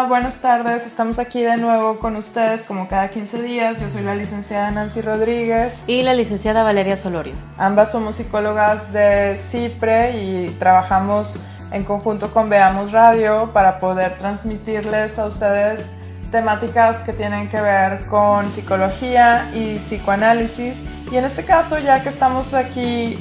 Hola, buenas tardes. Estamos aquí de nuevo con ustedes como cada 15 días. Yo soy la licenciada Nancy Rodríguez. Y la licenciada Valeria Solorio. Ambas somos psicólogas de CIPRE y trabajamos en conjunto con Veamos Radio para poder transmitirles a ustedes temáticas que tienen que ver con psicología y psicoanálisis. Y en este caso, ya que estamos aquí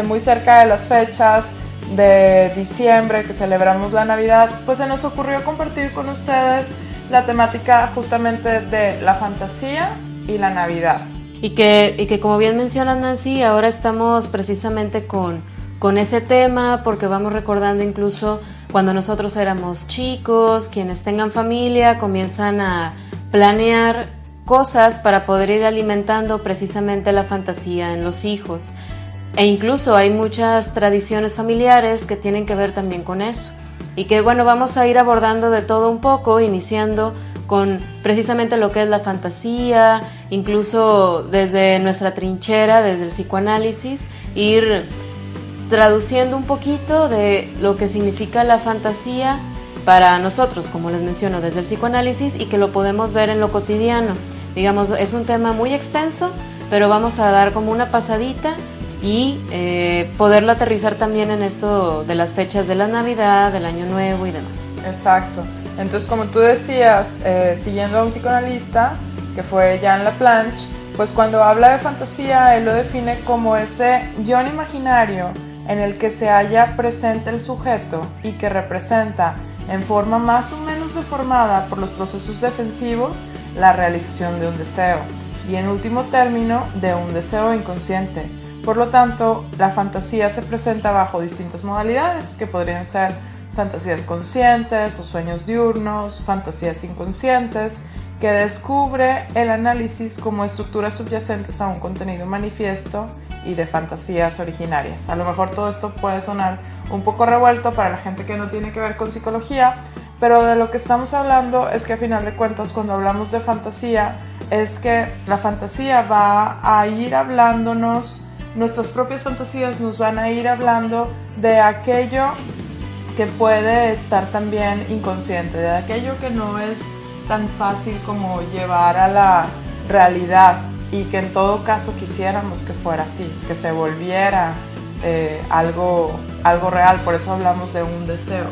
muy cerca de las fechas de diciembre, que celebramos la Navidad, pues se nos ocurrió compartir con ustedes la temática justamente de la fantasía y la Navidad. Y que como bien mencionas, Nancy, ahora estamos precisamente con ese tema porque vamos recordando incluso cuando nosotros éramos chicos, quienes tengan familia comienzan a planear cosas para poder ir alimentando precisamente la fantasía en los hijos. E incluso hay muchas tradiciones familiares que tienen que ver también con eso. Y que bueno, vamos a ir abordando de todo un poco, iniciando con precisamente lo que es la fantasía, incluso desde nuestra trinchera, desde el psicoanálisis, ir traduciendo un poquito de lo que significa la fantasía para nosotros, como les menciono, desde el psicoanálisis, y que lo podemos ver en lo cotidiano. Digamos, es un tema muy extenso, pero vamos a dar como una pasadita y poderlo aterrizar también en esto de las fechas de la Navidad, del Año Nuevo y demás. Exacto. Entonces, como tú decías, siguiendo a un psicoanalista, que fue Jean Laplanche, pues cuando habla de fantasía, él lo define como ese guión imaginario en el que se halla presente el sujeto y que representa en forma más o menos deformada por los procesos defensivos la realización de un deseo y en último término de un deseo inconsciente. Por lo tanto, la fantasía se presenta bajo distintas modalidades que podrían ser fantasías conscientes o sueños diurnos, fantasías inconscientes, que descubre el análisis como estructuras subyacentes a un contenido manifiesto y de fantasías originarias. A lo mejor todo esto puede sonar un poco revuelto para la gente que no tiene que ver con psicología, pero de lo que estamos hablando es que a final de cuentas cuando hablamos de fantasía es que la fantasía va a ir hablándonos, nuestras propias fantasías nos van a ir hablando de aquello que puede estar también inconsciente, de aquello que no es tan fácil como llevar a la realidad y que en todo caso quisiéramos que fuera así, que se volviera algo real. Por eso hablamos de un deseo.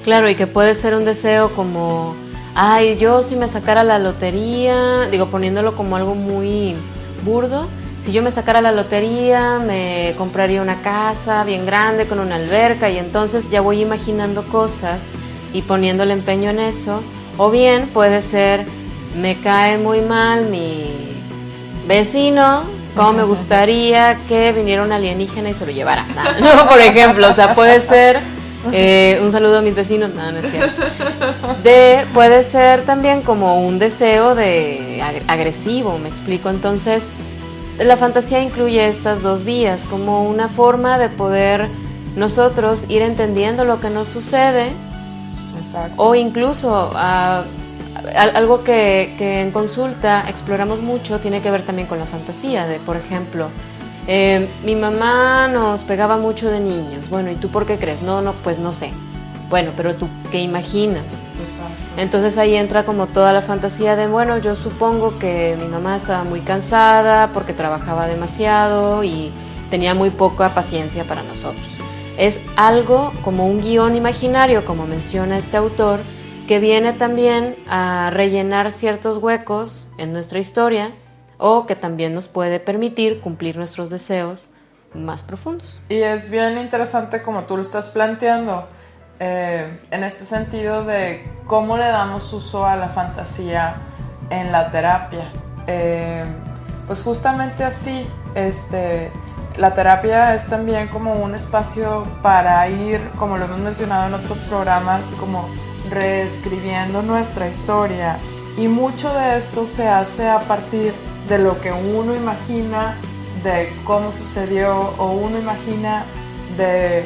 Claro, y que puede ser un deseo como, ay, yo si me sacara la lotería, digo, poniéndolo como algo muy burdo, si yo me sacara la lotería, me compraría una casa bien grande con una alberca y entonces ya voy imaginando cosas y poniéndole empeño en eso. O bien puede ser, me cae muy mal mi vecino, como me gustaría que viniera un alienígena y se lo llevara. No, por ejemplo, o sea, puede ser, un saludo a mis vecinos, no es cierto. Puede ser también como un deseo de agresivo, me explico. Entonces, la fantasía incluye estas dos vías, como una forma de poder nosotros ir entendiendo lo que nos sucede. Exacto. O incluso algo que en consulta exploramos mucho tiene que ver también con la fantasía de, por ejemplo, mi mamá nos pegaba mucho de niños. Bueno, ¿y tú por qué crees? No, pues no sé. Bueno, pero tú, ¿qué imaginas? Exacto. Entonces ahí entra como toda la fantasía de, bueno, yo supongo que mi mamá estaba muy cansada porque trabajaba demasiado y tenía muy poca paciencia para nosotros. Es algo como un guión imaginario, como menciona este autor, que viene también a rellenar ciertos huecos en nuestra historia o que también nos puede permitir cumplir nuestros deseos más profundos. Y es bien interesante como tú lo estás planteando, en este sentido de cómo le damos uso a la fantasía en la terapia. Pues justamente así, la terapia es también como un espacio para ir, como lo hemos mencionado en otros programas, como reescribiendo nuestra historia. Y mucho de esto se hace a partir de lo que uno imagina de cómo sucedió o uno imagina de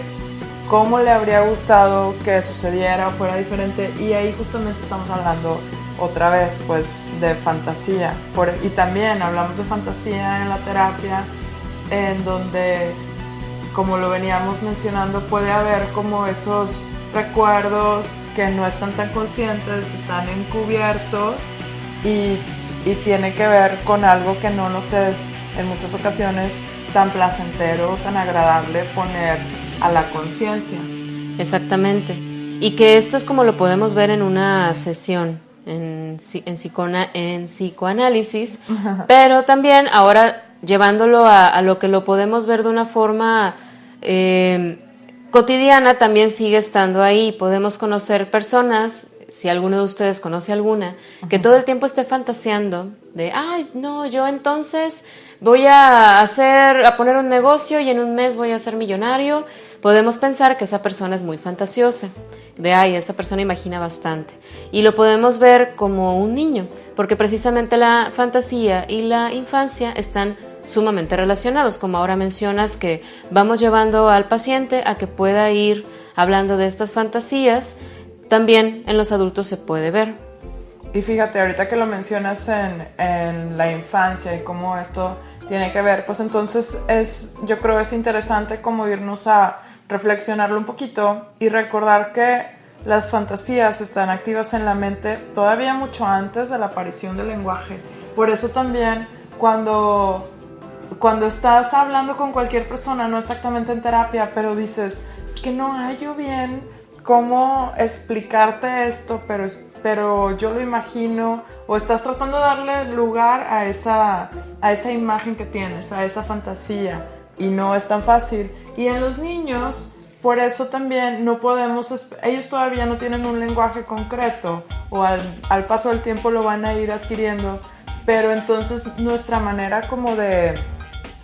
cómo le habría gustado que sucediera o fuera diferente. Y ahí justamente estamos hablando otra vez pues de fantasía. Y también hablamos de fantasía en la terapia, en donde como lo veníamos mencionando, puede haber como esos recuerdos que no están tan conscientes, que están encubiertos y tiene que ver con algo que no nos es en muchas ocasiones tan placentero, tan agradable poner a la conciencia. Exactamente. Y que esto es como lo podemos ver en una sesión en psicoanálisis, pero también ahora llevándolo a lo que lo podemos ver de una forma cotidiana, también sigue estando ahí. Podemos conocer personas, si alguno de ustedes conoce alguna, que todo el tiempo esté fantaseando de, ay, no, yo entonces voy a poner un negocio y en un mes voy a ser millonario. Podemos pensar que esa persona es muy fantasiosa, de, ay, esta persona imagina bastante. Y lo podemos ver como un niño, porque precisamente la fantasía y la infancia están sumamente relacionados, como ahora mencionas, que vamos llevando al paciente a que pueda ir hablando de estas fantasías. También en los adultos se puede ver. Y fíjate, ahorita que lo mencionas en la infancia y cómo esto tiene que ver, pues entonces yo creo es interesante como irnos a reflexionarlo un poquito y recordar que las fantasías están activas en la mente todavía mucho antes de la aparición del lenguaje. Por eso también cuando estás hablando con cualquier persona, no exactamente en terapia, pero dices, es que no hallo bien cómo explicarte esto, pero yo lo imagino, o estás tratando de darle lugar a esa imagen que tienes, a esa fantasía, y no es tan fácil. Y en los niños, por eso también no podemos, ellos todavía no tienen un lenguaje concreto, o al paso del tiempo lo van a ir adquiriendo, pero entonces nuestra manera como de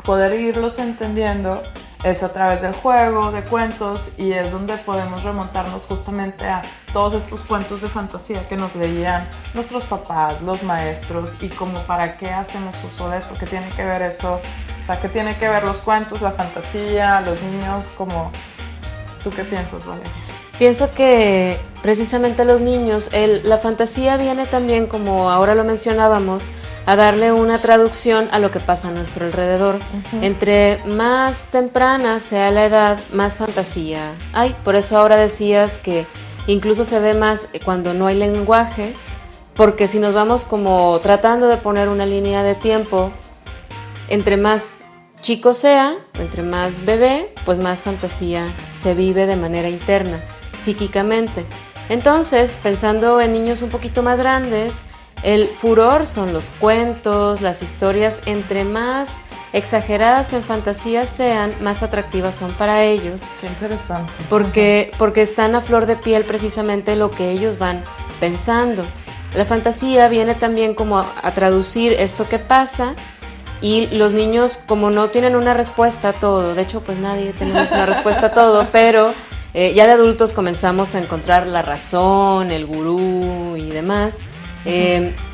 poder irlos entendiendo es a través del juego, de cuentos, y es donde podemos remontarnos justamente a todos estos cuentos de fantasía que nos leían nuestros papás, los maestros, y como para qué hacemos uso de eso, qué tiene que ver eso, o sea, qué tiene que ver los cuentos, la fantasía, los niños, como... ¿Tú qué piensas, Valeria? Pienso que precisamente los niños, la fantasía viene también, como ahora lo mencionábamos, a darle una traducción a lo que pasa a nuestro alrededor. Entre más temprana sea la edad, más fantasía hay. Por eso ahora decías que incluso se ve más cuando no hay lenguaje, porque si nos vamos como tratando de poner una línea de tiempo, entre más chico sea, entre más bebé, pues más fantasía se vive de manera interna, psíquicamente. Entonces, pensando en niños un poquito más grandes, el furor son los cuentos, las historias. Entre más exageradas en fantasía sean, más atractivas son para ellos. Qué interesante. Porque están a flor de piel precisamente lo que ellos van pensando. La fantasía viene también como a traducir esto que pasa. Y los niños, como no tienen una respuesta a todo, de hecho pues nadie tenemos una respuesta a todo, pero ya de adultos comenzamos a encontrar la razón, el gurú y demás,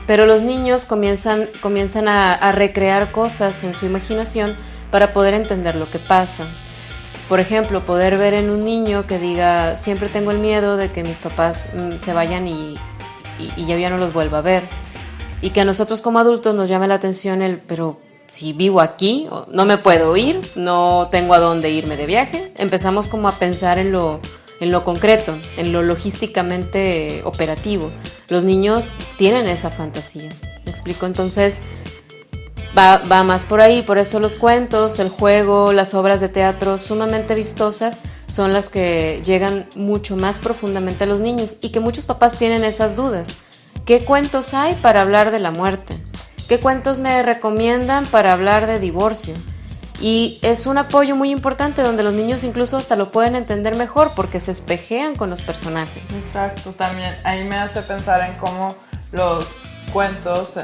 pero los niños comienzan a recrear cosas en su imaginación para poder entender lo que pasa. Por ejemplo, poder ver en un niño que diga, siempre tengo el miedo de que mis papás se vayan y ya no los vuelva a ver. Y que a nosotros como adultos nos llame la atención pero si vivo aquí, no me puedo ir, no tengo a dónde irme de viaje. Empezamos como a pensar en lo concreto, en lo logísticamente operativo. Los niños tienen esa fantasía, ¿me explico? Entonces va más por ahí. Por eso los cuentos, el juego, las obras de teatro sumamente vistosas son las que llegan mucho más profundamente a los niños, y que muchos papás tienen esas dudas. ¿Qué cuentos hay para hablar de la muerte? ¿Qué cuentos me recomiendan para hablar de divorcio? Y es un apoyo muy importante donde los niños incluso hasta lo pueden entender mejor porque se espejean con los personajes. Exacto, también ahí me hace pensar en cómo los cuentos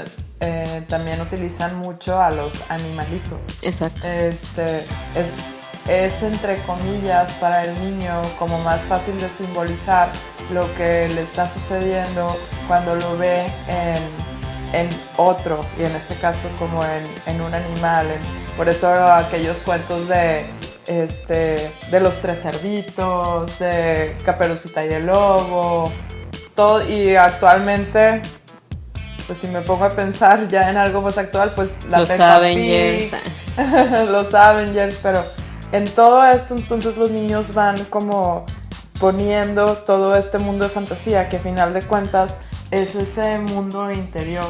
también utilizan mucho a los animalitos. Exacto. Es entre comillas para el niño como más fácil de simbolizar lo que le está sucediendo cuando lo ve en otro, y en este caso como en un animal. Por eso aquellos cuentos de los tres cerditos, de Caperucita y el lobo, todo. Y actualmente, pues si me pongo a pensar ya en algo más actual, pues la los Peppa Avengers. Pig, los Avengers, pero en todo esto entonces los niños van como poniendo todo este mundo de fantasía que a final de cuentas es ese mundo interior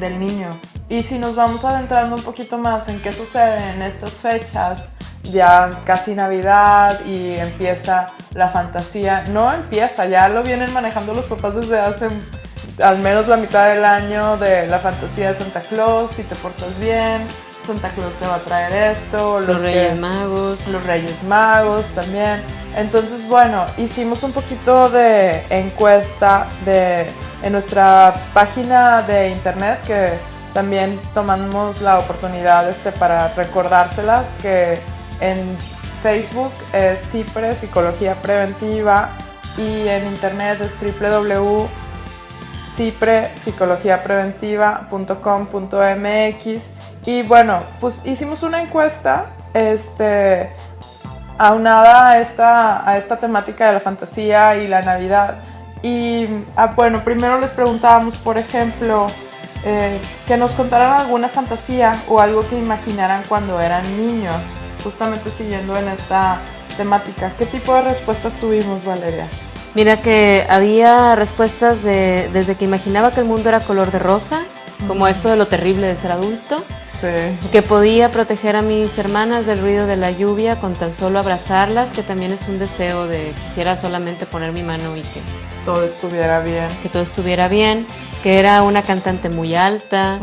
del niño. Y si nos vamos adentrando un poquito más en qué sucede en estas fechas, ya casi Navidad y empieza la fantasía, no empieza, ya lo vienen manejando los papás desde hace al menos la mitad del año, de la fantasía de Santa Claus, si te portas bien, Santa Claus te va a traer esto, los Reyes Magos. Los Reyes Magos también. Entonces, bueno, hicimos un poquito de encuesta en nuestra página de internet, que también tomamos la oportunidad para recordárselas, que en Facebook es CIPRE Psicología Preventiva y en internet es www.ciprepsicologiapreventiva.com.mx. Y bueno, pues hicimos una encuesta aunada a esta temática de la fantasía y la Navidad. Y bueno, primero les preguntábamos, por ejemplo, que nos contaran alguna fantasía o algo que imaginaran cuando eran niños, justamente siguiendo en esta temática. ¿Qué tipo de respuestas tuvimos, Valeria? Mira que había respuestas desde que imaginaba que el mundo era color de rosa, como esto de lo terrible de ser adulto, sí, que podía proteger a mis hermanas del ruido de la lluvia con tan solo abrazarlas, que también es un deseo de quisiera solamente poner mi mano y que todo estuviera bien. Que todo estuviera bien, que era una cantante muy alta,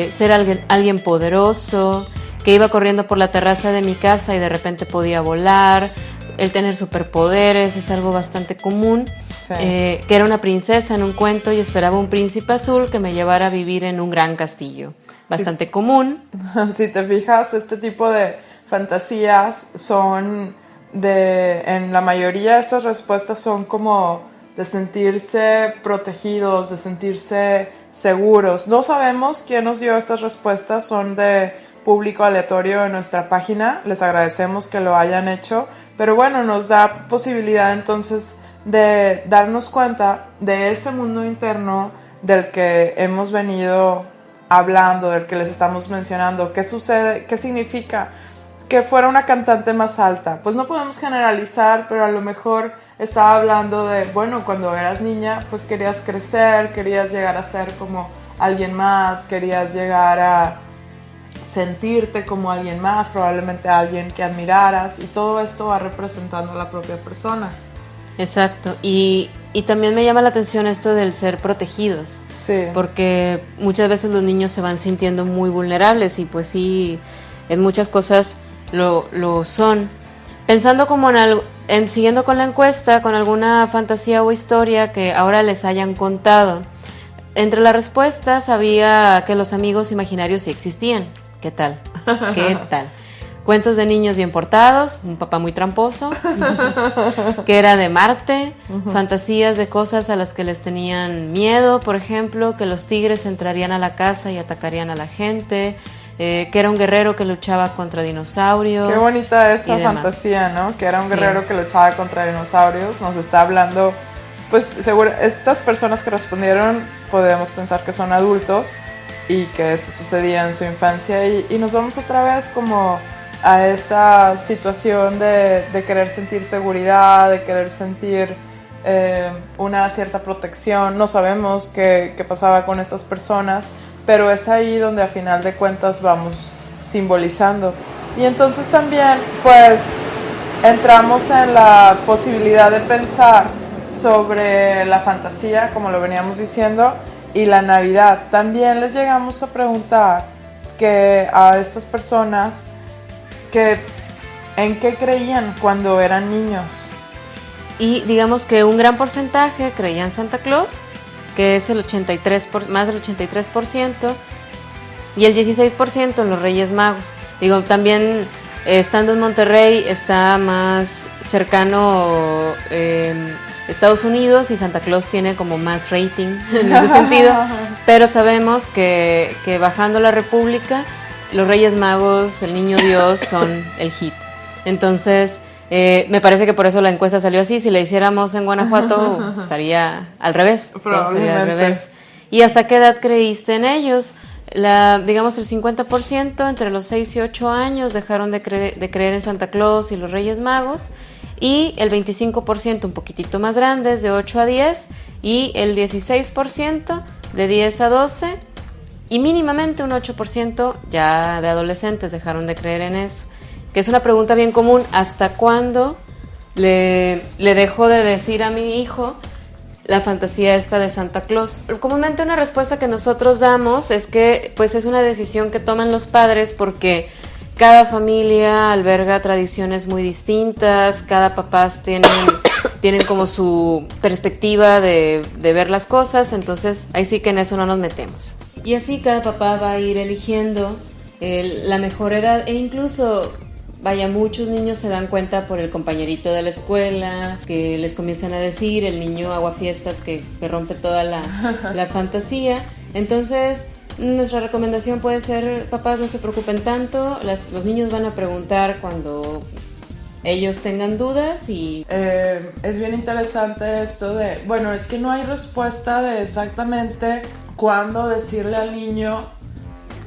ser alguien poderoso, que iba corriendo por la terraza de mi casa y de repente podía volar. El tener superpoderes es algo bastante común, sí. Que era una princesa en un cuento y esperaba un príncipe azul que me llevara a vivir en un gran castillo, bastante común. Si te fijas, este tipo de fantasías son en la mayoría de estas respuestas son como de sentirse protegidos, de sentirse seguros. No sabemos quién nos dio estas respuestas, son de público aleatorio en nuestra página, les agradecemos que lo hayan hecho. Pero bueno, nos da posibilidad entonces de darnos cuenta de ese mundo interno del que hemos venido hablando, del que les estamos mencionando. ¿Qué sucede? ¿Qué significa que fuera una cantante más alta? Pues no podemos generalizar, pero a lo mejor estaba hablando de, bueno, cuando eras niña, pues querías crecer, querías llegar a ser como alguien más, querías llegar a sentirte como alguien más, probablemente alguien que admiraras, y todo esto va representando a la propia persona. Exacto, y también me llama la atención esto del ser protegidos, sí, porque muchas veces los niños se van sintiendo muy vulnerables y pues sí, en muchas cosas lo son. Pensando como siguiendo con la encuesta, con alguna fantasía o historia que ahora les hayan contado. Entre las respuestas había que los amigos imaginarios sí existían. ¿Qué tal? ¿Qué tal? Cuentos de niños bien portados, un papá muy tramposo, que era de Marte, fantasías de cosas a las que les tenían miedo, por ejemplo, que los tigres entrarían a la casa y atacarían a la gente, que era un guerrero que luchaba contra dinosaurios. Qué bonita esa fantasía, ¿no? Que era un guerrero que luchaba contra dinosaurios. Nos está hablando, pues seguro, estas personas que respondieron podemos pensar que son adultos y que esto sucedía en su infancia y nos vamos otra vez como a esta situación de querer sentir seguridad, de querer sentir una cierta protección. No sabemos qué pasaba con estas personas, pero es ahí donde a final de cuentas vamos simbolizando. Y entonces también pues entramos en la posibilidad de pensar sobre la fantasía, como lo veníamos diciendo, y la Navidad. También les llegamos a preguntar que a estas personas que en qué creían cuando eran niños. Y digamos que un gran porcentaje creía en Santa Claus, que es el 83%, más del 83%, y el 16% en los Reyes Magos. Digo, también estando en Monterrey está más cercano Estados Unidos y Santa Claus tiene como más rating en ese sentido, pero sabemos que bajando la República, los Reyes Magos, el Niño Dios son el hit. Entonces, me parece que por eso la encuesta salió así. Si la hiciéramos en Guanajuato, estaría al revés. Probablemente. Sería al revés. ¿Y hasta qué edad creíste en ellos? Digamos el 50% entre los 6 y 8 años dejaron de creer en Santa Claus y los Reyes Magos, y el 25% un poquitito más grandes de 8 a 10, y el 16% de 10 a 12, y mínimamente un 8% ya de adolescentes dejaron de creer en eso, que es una pregunta bien común: ¿hasta cuándo le dejo de decir a mi hijo la fantasía esta de Santa Claus? Comúnmente una respuesta que nosotros damos es que pues es una decisión que toman los padres, porque cada familia alberga tradiciones muy distintas, cada papás tienen como su perspectiva de ver las cosas, entonces ahí sí que en eso no nos metemos. Y así cada papá va a ir eligiendo la mejor edad, e incluso, vaya, muchos niños se dan cuenta por el compañerito de la escuela, que les comienzan a decir, el niño aguafiestas que rompe toda la fantasía. Entonces, nuestra recomendación puede ser: papás, no se preocupen tanto, los niños van a preguntar cuando ellos tengan dudas. Y es bien interesante esto de, bueno, es que no hay respuesta de exactamente cuándo decirle al niño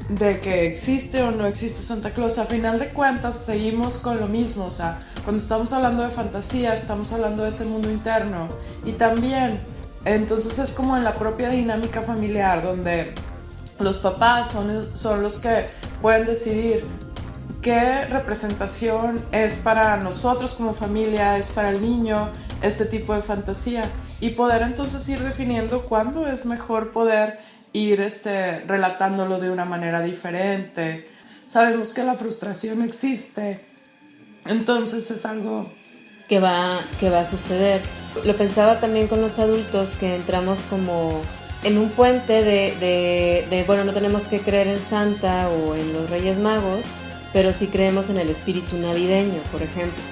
de que existe o no existe Santa Claus. A final de cuentas seguimos con lo mismo, o sea, cuando estamos hablando de fantasía estamos hablando de ese mundo interno, y también entonces es como en la propia dinámica familiar donde los papás son los que pueden decidir qué representación es para nosotros como familia, es para el niño este tipo de fantasía, y poder entonces ir definiendo cuándo es mejor poder ir relatándolo de una manera diferente. Sabemos que la frustración existe, entonces es algo que va a suceder. Lo pensaba también con los adultos, que entramos como en un puente de bueno, no tenemos que creer en Santa o en los Reyes Magos, pero sí creemos en el espíritu navideño, por ejemplo.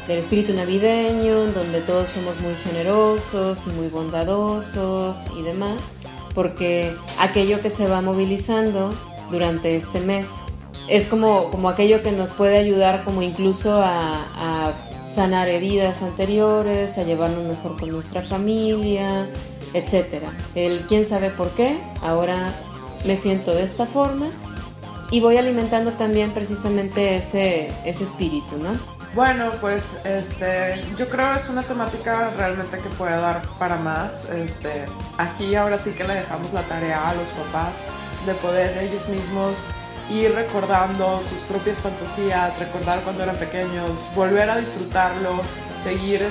Del espíritu navideño, donde todos somos muy generosos y muy bondadosos y demás, porque aquello que se va movilizando durante este mes es como aquello que nos puede ayudar como incluso a sanar heridas anteriores, a llevarnos mejor con nuestra familia, etc. Quién sabe por qué, ahora me siento de esta forma, y voy alimentando también precisamente ese espíritu, ¿no? Bueno, pues yo creo que es una temática realmente que puede dar para más. Aquí ahora sí que le dejamos la tarea a los papás de poder ellos mismos ir recordando sus propias fantasías, recordar cuando eran pequeños, volver a disfrutarlo, seguir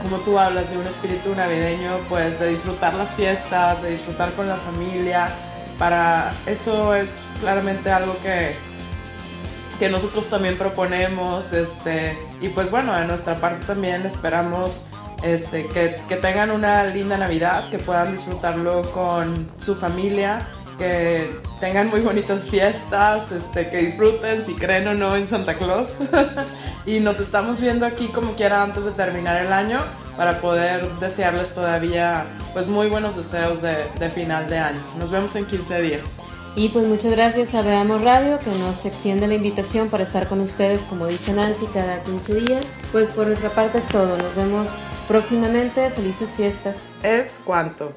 como tú hablas de un espíritu navideño, pues de disfrutar las fiestas, de disfrutar con la familia. Para eso es claramente algo que nosotros también proponemos, y pues bueno, de nuestra parte también esperamos que tengan una linda Navidad, que puedan disfrutarlo con su familia, que tengan muy bonitas fiestas, que disfruten si creen o no en Santa Claus. Y nos estamos viendo aquí como quiera antes de terminar el año, para poder desearles todavía pues muy buenos deseos de final de año. Nos vemos en 15 días. Y pues muchas gracias a Veamos Radio, que nos extiende la invitación para estar con ustedes, como dice Nancy, cada 15 días. Pues por nuestra parte es todo, nos vemos próximamente, felices fiestas. Es cuanto.